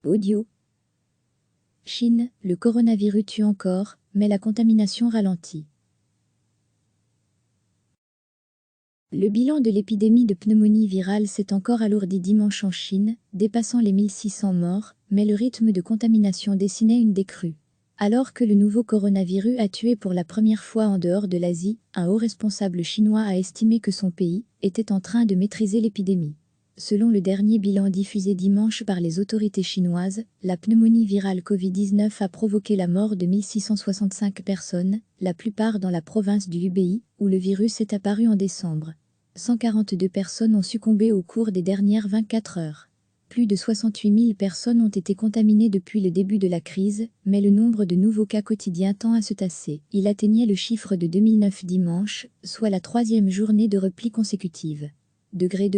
Audio. Chine, le coronavirus tue encore, mais la contamination ralentit. Le bilan de l'épidémie de pneumonie virale s'est encore alourdi dimanche en Chine, dépassant les 1600 morts, mais le rythme de contamination dessinait une décrue. Alors que le nouveau coronavirus a tué pour la première fois en dehors de l'Asie, un haut responsable chinois a estimé que son pays était en train de maîtriser l'épidémie. Selon le dernier bilan diffusé dimanche par les autorités chinoises, la pneumonie virale Covid-19 a provoqué la mort de 1665 personnes, la plupart dans la province du Hubei, où le virus est apparu en décembre. 142 personnes ont succombé au cours des dernières 24 heures. Plus de 68 000 personnes ont été contaminées depuis le début de la crise, mais le nombre de nouveaux cas quotidiens tend à se tasser. Il atteignait le chiffre de 2009 dimanche, soit la troisième journée de repli consécutive. Degré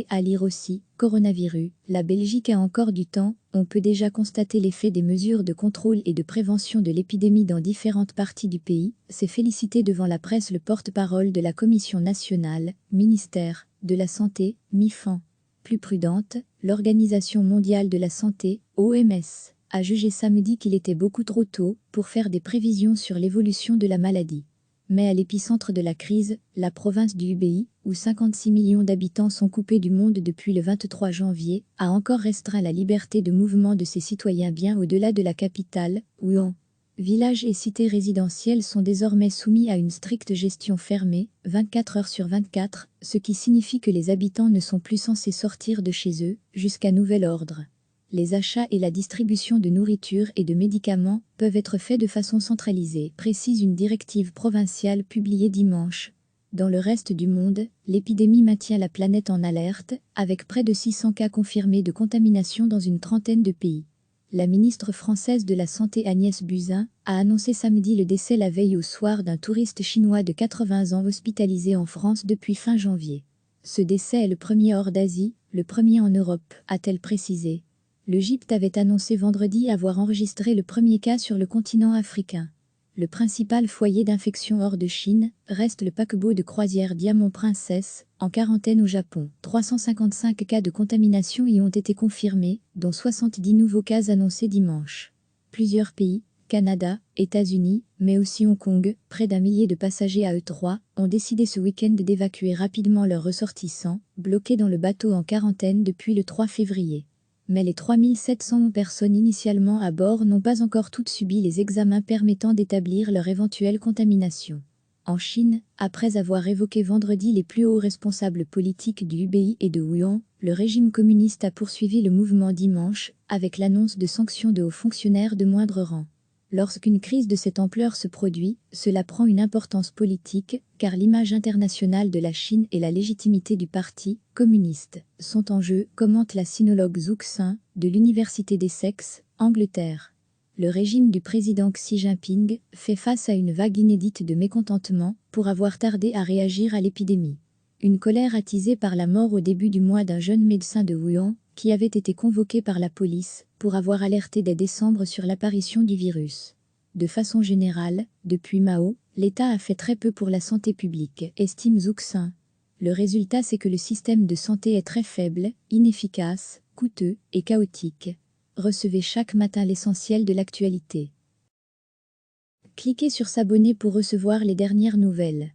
à lire aussi, coronavirus, la Belgique a encore du temps, on peut déjà constater l'effet des mesures de contrôle et de prévention de l'épidémie dans différentes parties du pays, s'est félicité devant la presse le porte-parole de la Commission nationale, ministère, de la Santé, MIFAN. Plus prudente, l'Organisation mondiale de la santé, OMS, a jugé samedi qu'il était beaucoup trop tôt pour faire des prévisions sur l'évolution de la maladie. Mais à l'épicentre de la crise, la province du Hubei, où 56 millions d'habitants sont coupés du monde depuis le 23 janvier, a encore restreint la liberté de mouvement de ses citoyens bien au-delà de la capitale, Wuhan. Villages et cités résidentielles sont désormais soumis à une stricte gestion fermée, 24 heures sur 24, ce qui signifie que les habitants ne sont plus censés sortir de chez eux, jusqu'à nouvel ordre. Les achats et la distribution de nourriture et de médicaments peuvent être faits de façon centralisée, précise une directive provinciale publiée dimanche. Dans le reste du monde, l'épidémie maintient la planète en alerte, avec près de 600 cas confirmés de contamination dans une trentaine de pays. La ministre française de la Santé Agnès Buzyn a annoncé samedi le décès la veille au soir d'un touriste chinois de 80 ans hospitalisé en France depuis fin janvier. Ce décès est le premier hors d'Asie, le premier en Europe, a-t-elle précisé. L'Égypte avait annoncé vendredi avoir enregistré le premier cas sur le continent africain. Le principal foyer d'infection hors de Chine reste le paquebot de croisière Diamond Princess, en quarantaine au Japon. 355 cas de contamination y ont été confirmés, dont 70 nouveaux cas annoncés dimanche. Plusieurs pays, Canada, États-Unis, mais aussi Hong Kong, près d'1 millier de passagers à E3, ont décidé ce week-end d'évacuer rapidement leurs ressortissants, bloqués dans le bateau en quarantaine depuis le 3 février. Mais les 3700 personnes initialement à bord n'ont pas encore toutes subi les examens permettant d'établir leur éventuelle contamination. En Chine, après avoir évoqué vendredi les plus hauts responsables politiques du Hubei et de Wuhan, le régime communiste a poursuivi le mouvement dimanche, avec l'annonce de sanctions de hauts fonctionnaires de moindre rang. Lorsqu'une crise de cette ampleur se produit, cela prend une importance politique, car l'image internationale de la Chine et la légitimité du parti communiste sont en jeu, commente la sinologue Zhu Xin, de l'Université d'Essex, Angleterre. Le régime du président Xi Jinping fait face à une vague inédite de mécontentement pour avoir tardé à réagir à l'épidémie. Une colère attisée par la mort au début du mois d'un jeune médecin de Wuhan, qui avait été convoqué par la police pour avoir alerté dès décembre sur l'apparition du virus. De façon générale, depuis Mao, l'État a fait très peu pour la santé publique, estime Zhu Xin. Le résultat, c'est que le système de santé est très faible, inefficace, coûteux et chaotique. Recevez chaque matin l'essentiel de l'actualité. Cliquez sur s'abonner pour recevoir les dernières nouvelles.